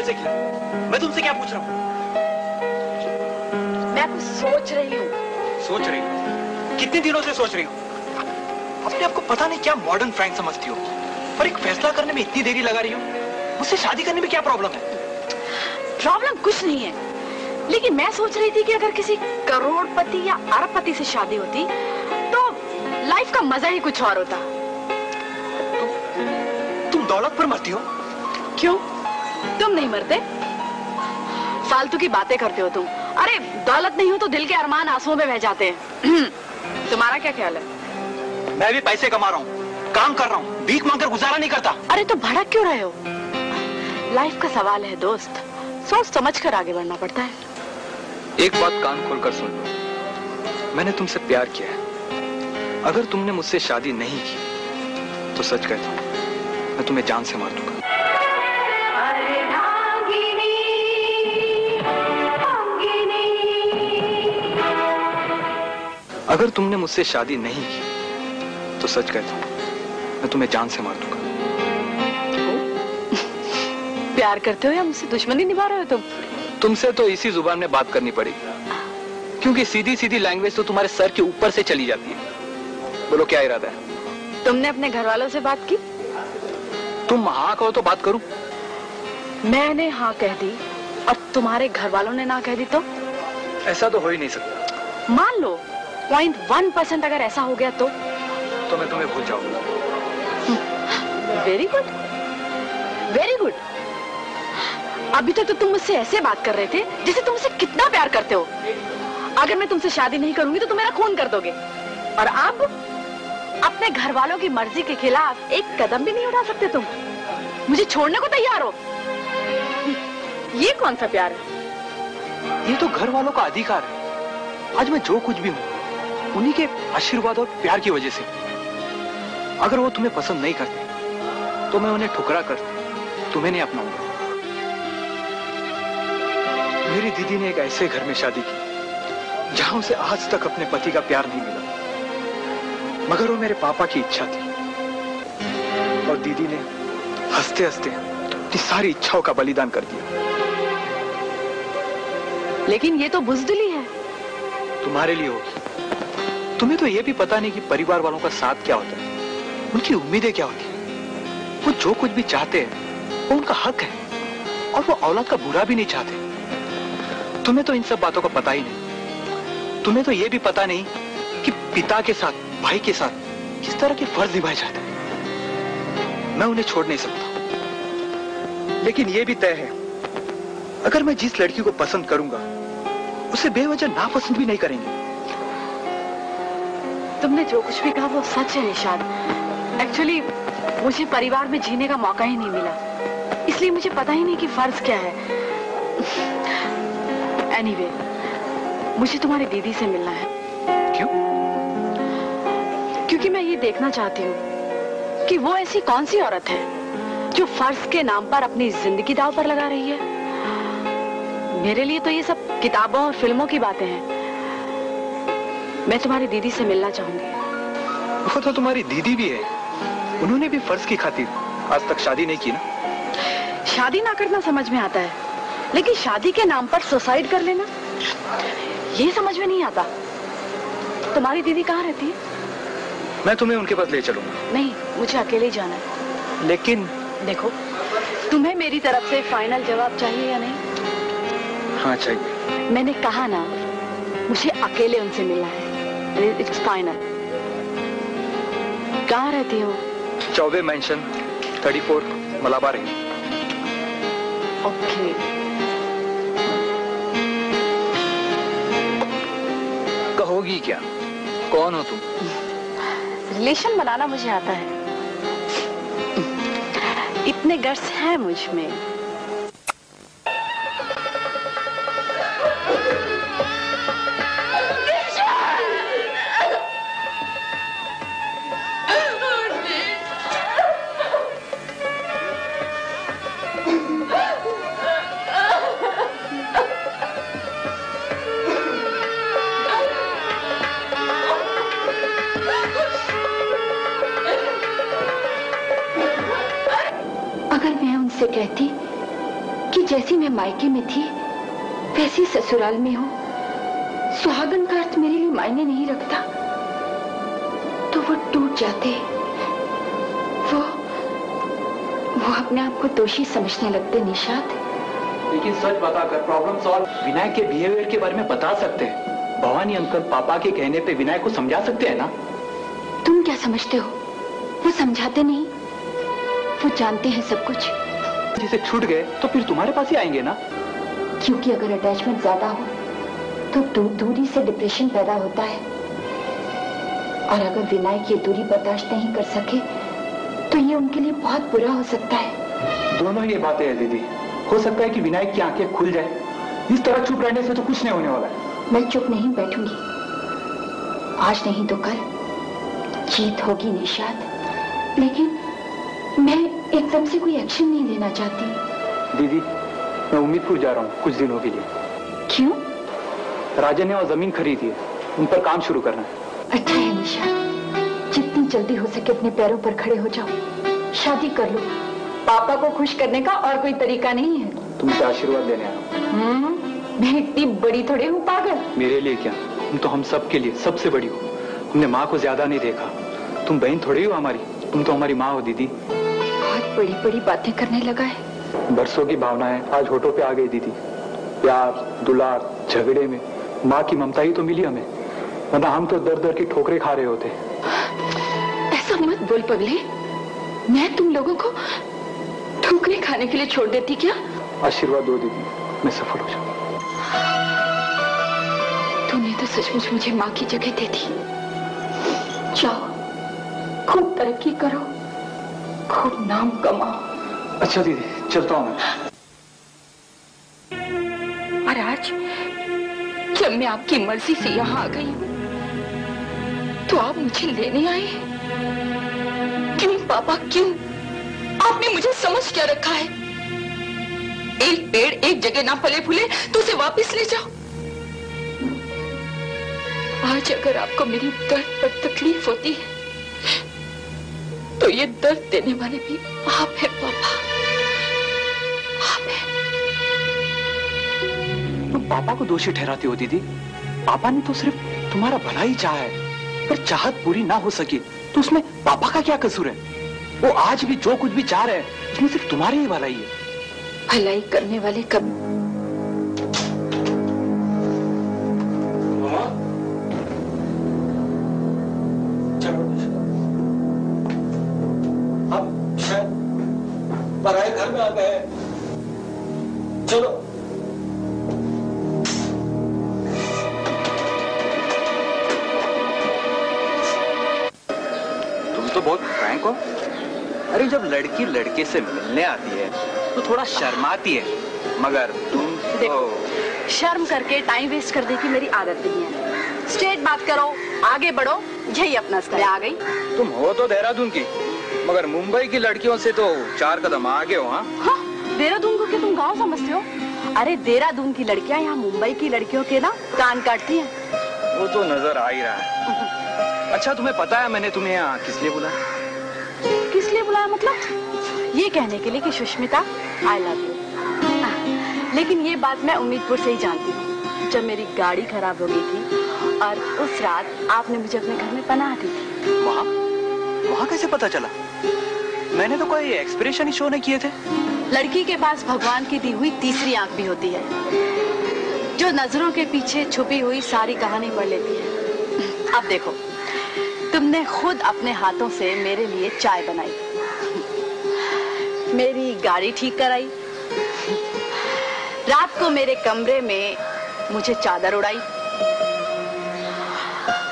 पहल से किया। मैं तुमसे क्या पूछ रहा हूँ? मैं कुछ सोच रही हूँ। सोच रही हूँ? कितने दिनों से सोच रही हूँ? अपने आपको पता नहीं क्या मॉडर्न फ्रैंक समझती हो, पर एक फैसला करने में इतनी देरी लगा रही हो। मुझसे शादी करने में क्या प्रॉब्लम है? प्रॉब्लम कुछ नहीं है, लेकिन मैं सोच रही थी कि अगर किसी करोड़पति या अरबपति से शादी होती तो लाइफ का मजा ही कुछ और होता। तुम दौलत पर मरती हो? क्यों, तुम नहीं मरते? फालतू की बातें करते हो तुम। अरे दौलत नहीं हो तो दिल के अरमान आंसुओं में बह जाते हैं। तुम्हारा क्या ख्याल है? मैं भी पैसे कमा रहा हूँ, काम कर रहा हूँ, भीख मांगकर गुजारा नहीं करता। अरे तो भड़क क्यों रहे हो? लाइफ का सवाल है दोस्त, सोच समझ कर आगे बढ़ना पड़ता है। एक बात कान खोलकर सुन लो, मैंने तुमसे प्यार किया है। अगर तुमने मुझसे शादी नहीं की तो सच कहता हूँ, मैं तुम्हें जान से मार दूंगा। अगर तुमने मुझसे शादी नहीं की तो सच कहता हूँ, मैं तुम्हें जान से मार दूंगा। प्यार करते हो या मुझसे दुश्मनी निभा रहे हो तुम? तुमसे तो इसी जुबान में बात करनी पड़ेगी, क्योंकि सीधी सीधी लैंग्वेज तो तुम्हारे सर के ऊपर से चली जाती है। बोलो क्या इरादा है? तुमने अपने घर वालों से बात की? तुम हाँ कहो तो बात करूं। मैंने हाँ कह दी और तुम्हारे घर वालों ने ना कह दी तो? ऐसा तो हो ही नहीं सकता। मान लो 0.1% अगर ऐसा हो गया तो मैं तुम्हें भूल जाऊंगा। Very good, very good. अभी तक तो तुम मुझसे ऐसे बात कर रहे थे जैसे तुम मुझसे कितना प्यार करते हो। अगर मैं तुमसे शादी नहीं करूंगी तो तुम मेरा खून कर दोगे, और अब अपने घर वालों की मर्जी के खिलाफ एक कदम भी नहीं उठा सकते तुम। मुझे छोड़ने को तैयार हो? ये कौन सा प्यार है? ये तो घर वालों का अधिकार है। आज मैं जो कुछ भी हूँ उन्हीं के आशीर्वाद और प्यार की वजह से। अगर वो तुम्हें पसंद नहीं करते तो मैं उन्हें ठुकरा कर तुम्हें नहीं अपनाऊंगा। मेरी दीदी ने एक ऐसे घर में शादी की जहां उसे आज तक अपने पति का प्यार नहीं मिला, मगर वो मेरे पापा की इच्छा थी, और दीदी ने हंसते हंसते अपनी सारी इच्छाओं का बलिदान कर दिया। लेकिन ये तो बुज़दिली है। तुम्हारे लिए होगी, तुम्हें तो ये भी पता नहीं कि परिवार वालों का साथ क्या होता है, उनकी उम्मीदें क्या होती है। वो जो कुछ भी चाहते हैं वो उनका हक है, और वो औलाद का बुरा भी नहीं चाहते। तुम्हें तो इन सब बातों का पता ही नहीं। तुम्हें तो ये भी पता नहीं कि पिता के साथ, भाई के साथ किस तरह के फर्ज निभाए जाते हैं। मैं उन्हें छोड़ नहीं सकता, लेकिन ये भी तय है, अगर मैं जिस लड़की को पसंद करूंगा उसे बेवजह नापसंद भी नहीं करेंगे। तुमने जो कुछ भी कहा वो सच है निशाद। एक्चुअली मुझे परिवार में जीने का मौका ही नहीं मिला, इसलिए मुझे पता ही नहीं कि फर्ज क्या है। एनीवे, मुझे तुम्हारी दीदी से मिलना है। क्यों? क्योंकि मैं ये देखना चाहती हूँ कि वो ऐसी कौन सी औरत है जो फर्ज के नाम पर अपनी जिंदगी दांव पर लगा रही है। मेरे लिए तो ये सब किताबों और फिल्मों की बातें हैं। मैं तुम्हारी दीदी से मिलना चाहूंगी। वो तो तुम्हारी दीदी भी है, उन्होंने भी फर्ज की खातिर आज तक शादी नहीं की ना। शादी ना करना समझ में आता है, लेकिन शादी के नाम पर सुसाइड कर लेना ये समझ में नहीं आता। तुम्हारी दीदी कहाँ रहती है? मैं तुम्हें उनके पास ले चलूंगा। नहीं, मुझे अकेले ही जाना है। लेकिन देखो, तुम्हें मेरी तरफ से फाइनल जवाब चाहिए या नहीं? हाँ चाहिए। मैंने कहा ना, मुझे अकेले उनसे मिलना है। It's final. कहाँ रहती हो? चौबे मेंशन 34 मलाबार। ओके। कहोगी क्या? कौन हो तुम? रिलेशन बनाना मुझे आता है, इतने गट्स हैं मुझ में। जैसी मैं मायके में थी वैसी ससुराल में हूँ। सुहागन का अर्थ मेरे लिए मायने नहीं रखता, तो वो टूट जाते, वो अपने आप को दोषी समझने लगते निशाद। लेकिन सच बताकर प्रॉब्लम सॉल्व विनायक के बिहेवियर के बारे में बता सकते हैं। भवानी अंकल पापा के कहने पे विनायक को समझा सकते हैं ना। तुम क्या समझते हो? वो समझाते नहीं, वो जानते हैं सब कुछ। जिसे छूट गए तो फिर तुम्हारे पास ही आएंगे ना। क्योंकि अगर अटैचमेंट ज्यादा हो तो दूरी से डिप्रेशन पैदा होता है, और अगर विनायक ये दूरी बर्दाश्त नहीं कर सके तो ये उनके लिए बहुत बुरा हो सकता है। दोनों ये बातें हैं दीदी। हो सकता है कि विनायक की आंखें खुल जाए। इस तरह चुप रहने से तो कुछ नहीं होने वाला है। मैं चुप नहीं बैठूंगी, आज नहीं तो कल जीत होगी निशाद। लेकिन मैं एकदम से कोई एक्शन नहीं लेना चाहती। दीदी मैं उम्मीदपुर जा रहा हूँ कुछ दिनों के लिए। क्यों? राजा ने और जमीन खरीदी है, उन पर काम शुरू करना है। अच्छा है निशाद, जितनी जल्दी हो सके अपने पैरों पर खड़े हो जाओ, शादी कर लो। पापा को खुश करने का और कोई तरीका नहीं है। तुमसे आशीर्वाद लेने आया हूँ। मैं इतनी बड़ी थोड़ी हूँ पागल। मेरे लिए क्या, तुम तो हम सब के लिए सबसे बड़ी हो। हमने माँ को ज्यादा नहीं देखा। तुम बहन थोड़ी हो हमारी, तुम तो हमारी माँ हो दीदी। बहुत बड़ी बड़ी बातें करने लगा है। बरसों की भावनाएं आज होठों पे आ गई दीदी। प्यार, दुलार, झगड़े में माँ की ममता ही तो मिली हमें, वरना हम तो दर दर की ठोकरें खा रहे होते। ऐसा मत बोल पगले, मैं तुम लोगों को ठोकरें खाने के लिए छोड़ देती क्या? आशीर्वाद दो दीदी, मैं सफल हो जाऊं। तूने तो सचमुच मुझे माँ की जगह दे दी। जाओ, खूब तरक्की करो, खूब नाम कमाओ। अच्छा दीदी, चलता हूँ मैं। और आज जब मैं आपकी मर्जी से यहाँ आ गई हूँ तो आप मुझे लेने आए? क्यों पापा, क्यों? आपने मुझे समझ क्या रखा है? एक पेड़ एक जगह ना फले फूले तो उसे वापस ले जाओ। आज अगर आपको मेरी दर्द पर तकलीफ होती है तो ये दर्द देने वाले भी आप हैं पापा, आप हैं। तुम पापा को दोषी ठहराती हो दीदी। पापा ने तो सिर्फ तुम्हारा भला ही चाहा है, पर चाहत पूरी ना हो सकी तो उसमें पापा का क्या कसूर है? वो आज भी जो कुछ भी चाह रहे हैं उसमें सिर्फ तुम्हारी ही भलाई है। भलाई करने वाले कब? अब शायद पराए घर में आ गए। चलो तुम तो बहुत फ्रैंक हो। अरे जब लड़की लड़के से मिलने आती है तो थोड़ा शर्माती है, मगर तुम देखो, शर्म करके टाइम वेस्ट करने की मेरी आदत नहीं है। स्ट्रेट बात करो, आगे बढ़ो, यही अपना स्टाइल। आ गई। तुम हो तो देहरादून की, मगर मुंबई की लड़कियों से तो 4 कदम आगे हो। हाँ, देहरादून को क्या तुम गाँव समझते हो? अरे देहरादून की लड़कियां यहाँ मुंबई की लड़कियों के ना कान काटती हैं। वो तो नजर आ ही रहा है। अच्छा तुम्हें पता है मैंने तुम्हें यहाँ किस लिए बुलाया? किस लिए बुलाया मतलब? ये कहने के लिए कि सुष्मिता आई लव यू। लेकिन ये बात मैं उम्मीदपुर से ही जानती हूँ, जब मेरी गाड़ी खराब हो गई थी और उस रात आपने मुझे अपने घर में पनाह दी थी। वहाँ कैसे पता चला? मैंने तो कोई एक्सप्रेशन ही शो नहीं किए थे। लड़की के पास भगवान की दी हुई तीसरी आंख भी होती है, जो नजरों के पीछे छुपी हुई सारी कहानी पढ़ लेती है। अब देखो, तुमने खुद अपने हाथों से मेरे लिए चाय बनाई, मेरी गाड़ी ठीक कराई, रात को मेरे कमरे में मुझे चादर उड़ाई,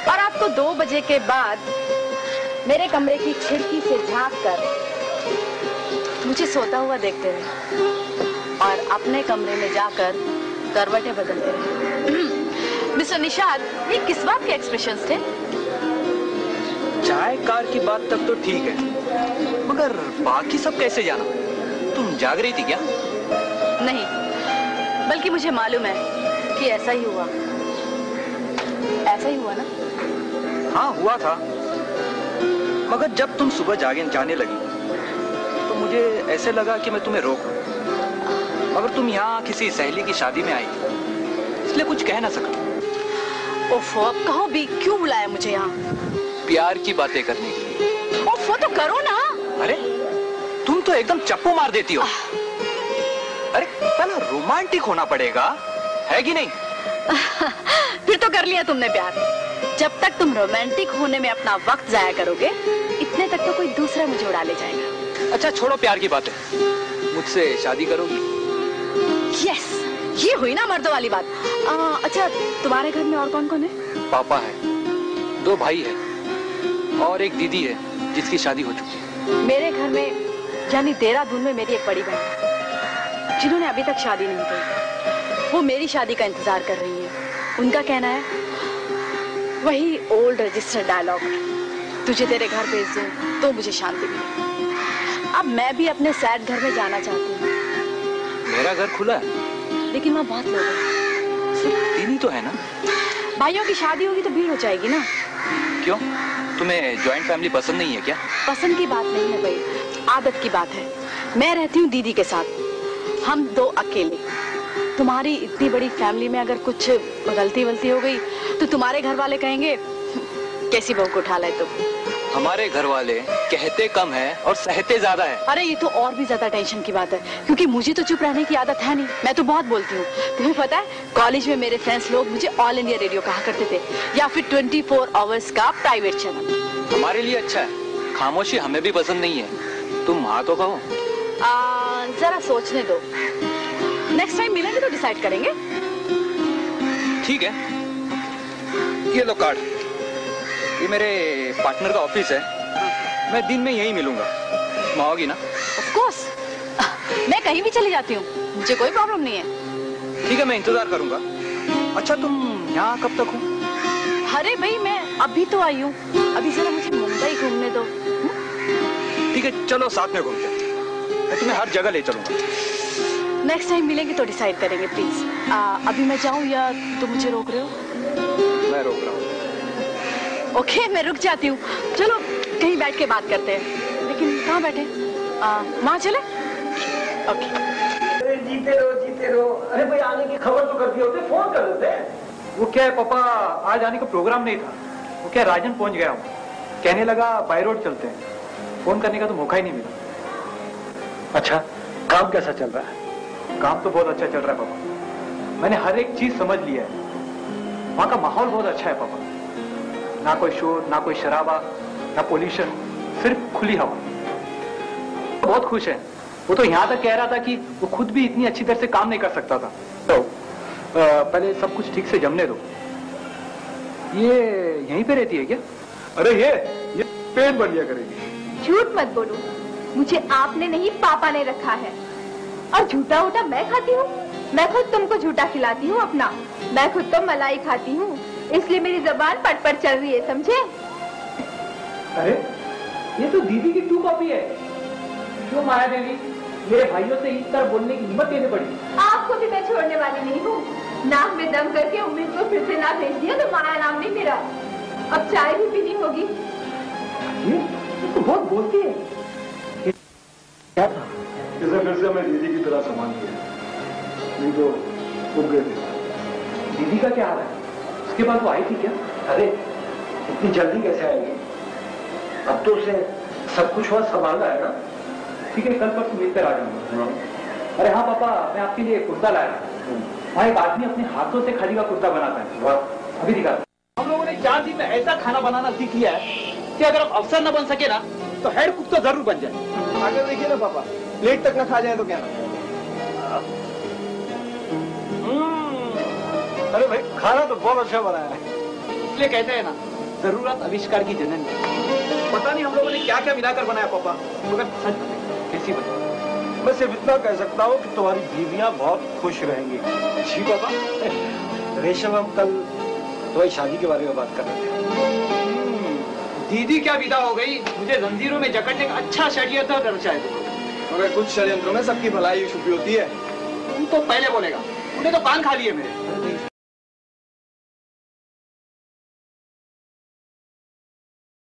और रात को 2 बजे के बाद मेरे कमरे की खिड़की से झांक कर मुझे सोता हुआ देखते रहे और अपने कमरे में जाकर करवटें बदलते रहे। मिस्टर निशाद, ये किस बात के एक्सप्रेशंस थे? चाय कार की बात तक तो ठीक है, मगर बाकी सब कैसे जाना? तुम जाग रही थी क्या? नहीं, बल्कि मुझे मालूम है कि ऐसा ही हुआ। ऐसा ही हुआ ना? हाँ हुआ था, मगर जब तुम सुबह जाने लगी तो मुझे ऐसे लगा कि मैं तुम्हें रोकूं। मगर तुम यहाँ किसी सहेली की शादी में आई थी, इसलिए कुछ कह ना सका। ओफो, अब कहो भी, क्यों बुलाया मुझे यहाँ? प्यार की बातें करने के लिए। ओफो, तो करो ना। अरे तुम तो एकदम चप्पू मार देती हो। अरे पहले रोमांटिक होना पड़ेगा, है कि नहीं? फिर तो कर लिया तुमने प्यार। जब तक तुम रोमांटिक होने में अपना वक्त जाया करोगे, इतने तक तो कोई दूसरा मुझे उड़ा ले जाएगा। अच्छा छोड़ो प्यार की बातें, मुझसे शादी करोगी? यस, ये हुई ना मर्दों वाली बात। अच्छा, तुम्हारे घर में और कौन कौन है? पापा है, 2 भाई है और एक दीदी है जिसकी शादी हो चुकी है। मेरे घर में यानी देहरादून में मेरी एक बड़ी बहन है जिन्होंने अभी तक शादी नहीं की। वो मेरी शादी का इंतजार कर रही है। उनका कहना है वही ओल्ड रजिस्टर्ड डायलॉग, तुझे तेरे घर भेज दूं तो मुझे शांति मिले। अब मैं भी अपने सैड घर में जाना चाहती हूँ। मेरा घर खुला है, लेकिन वहाँ बहुत लोग हैं। सिर्फ 3 ही तो है ना? भाइयों की शादी होगी तो भीड़ हो जाएगी ना। क्यों, तुम्हें जॉइंट फैमिली पसंद नहीं है क्या? पसंद की बात नहीं है भाई, आदत की बात है। मैं रहती हूँ दीदी के साथ, हम 2 अकेले। तुम्हारी इतनी बड़ी फैमिली में अगर कुछ गलती वलती हो गई तो तुम्हारे घर वाले कहेंगे कैसी बहू को उठा लाए तुम। हमारे घर वाले कहते कम है और सहते ज्यादा है। अरे ये तो और भी ज्यादा टेंशन की बात है, क्योंकि मुझे तो चुप रहने की आदत है नहीं। मैं तो बहुत बोलती हूँ। तुम्हें पता है, कॉलेज में मेरे फ्रेंड्स लोग मुझे ऑल इंडिया रेडियो कहा करते थे, या फिर 24 आवर्स का प्राइवेट चैनल। हमारे लिए अच्छा है, खामोशी हमें भी पसंद नहीं है। तुम हाँ तो कहो। जरा सोचने दो, नेक्स्ट टाइम मिलेंगे तो डिसाइड करेंगे। ठीक है, ये लो कार्ड, ये मेरे पार्टनर का ऑफिस है। मैं दिन में यहीं मिलूंगा, तुम आओगी ना? ऑफ कोर्स, मैं कहीं भी चली जाती हूँ, मुझे कोई प्रॉब्लम नहीं है। ठीक है, मैं इंतजार करूंगा। अच्छा तुम यहाँ कब तक हो? अरे भाई मैं अभी तो आई हूँ, अभी जरा मुझे मुंबई घूमने दो। ठीक है चलो साथ में घूमते हैं, मैं तुम्हें हर जगह ले चलूंगा। नेक्स्ट टाइम मिलेंगे तो डिसाइड करेंगे प्लीज। अभी मैं जाऊँ या तुम मुझे रोक रहे हो? मैं रोक रहा हूँ। ओके, मैं रुक जाती हूँ। चलो कहीं बैठ के बात करते हैं, लेकिन कहाँ बैठे? वहाँ चले? ओके। अरे जीते रहो। अरे भाई आने की खबर तो कर दिए होते, फोन कर देते। वो क्या है पापा, आज आने का प्रोग्राम नहीं था। वो क्या राजन पहुंच गया हूँ, कहने लगा बाय रोड चलते हैं। फोन करने का तो मौका ही नहीं मिला। अच्छा, काम कैसा चल रहा है? काम तो बहुत अच्छा चल रहा है पापा, मैंने हर एक चीज समझ लिया है। वहाँ का माहौल बहुत अच्छा है पापा, ना कोई शोर, ना कोई शराबा, ना पोल्यूशन, सिर्फ खुली हवा। बहुत खुश है। वो तो यहाँ तक कह रहा था कि वो खुद भी इतनी अच्छी तरह से काम नहीं कर सकता था। तो पहले सब कुछ ठीक से जमने दो। ये यहीं पे रहती है क्या? अरे ये पेट बढ़ गया करेगी। झूठ मत बोलो, मुझे आपने नहीं पापा ने रखा है। और झूठा उठा मैं खाती हूँ? मैं खुद तुमको झूठा खिलाती हूँ अपना। मैं खुद तो मलाई खाती हूँ, इसलिए मेरी जबान पट पट चल रही है, समझे? अरे ये तो दीदी की 2 कॉपी है। क्यों माया देवी, मेरे भाइयों से इस तरह बोलने की हिम्मत देनी पड़ी? आपको भी मैं छोड़ने वाली नहीं हूँ। नाक में दम करके उम्मीद को फिर से ना भेज दिया तो माया नाम नहीं मेरा। अब चाय भी पीनी होगी। ये तो बहुत बोलती है। क्या था? इसे फिर से मैं दीदी की तरह सामान किया, नहीं तो उग गए थे। दीदी का क्या हाल है? उसके बाद वो आई थी क्या? अरे इतनी जल्दी कैसे आएगी? अब तो उसे सब कुछ वहां संभालना है ना। ठीक है, कल परसों मिलकर आ जाऊंगा। अरे हाँ पापा, मैं आपके लिए कुर्ता लाया। वहाँ एक आदमी अपने हाथों से खादी का कुर्ता बनाता है। वाह, अभी दिखा। हम लोगों ने 4 दिन में ऐसा खाना बनाना सीख लिया है कि अगर आप अफसर न बन सके ना तो हेड कुक तो जरूर बन जाए। आगे देखिए ना पापा, प्लेट तक ना खा जाए तो क्या? अरे भाई खाना तो बहुत अच्छा बना है। इसलिए कहते हैं ना, जरूरत आविष्कार की जननी। पता नहीं हम लोगों ने क्या क्या मिलाकर बनाया पापा, मगर सच कैसी बनी। मैं सिर्फ इतना कह सकता हूँ कि तुम्हारी बीवियां बहुत खुश रहेंगी। जी पापा। रेशम, हम कल तुम्हारी शादी के बारे में बात कर रहे थे। दीदी क्या विदा हो गई, मुझे जंजीरों में जकड़ने का अच्छा षड्यंत्र रचा है। मगर कुछ षड्यंत्रों में सबकी भलाई छुपी होती है। तुम तो पहले बोलेगा, उन्हें तो कान खा लिए मेरे।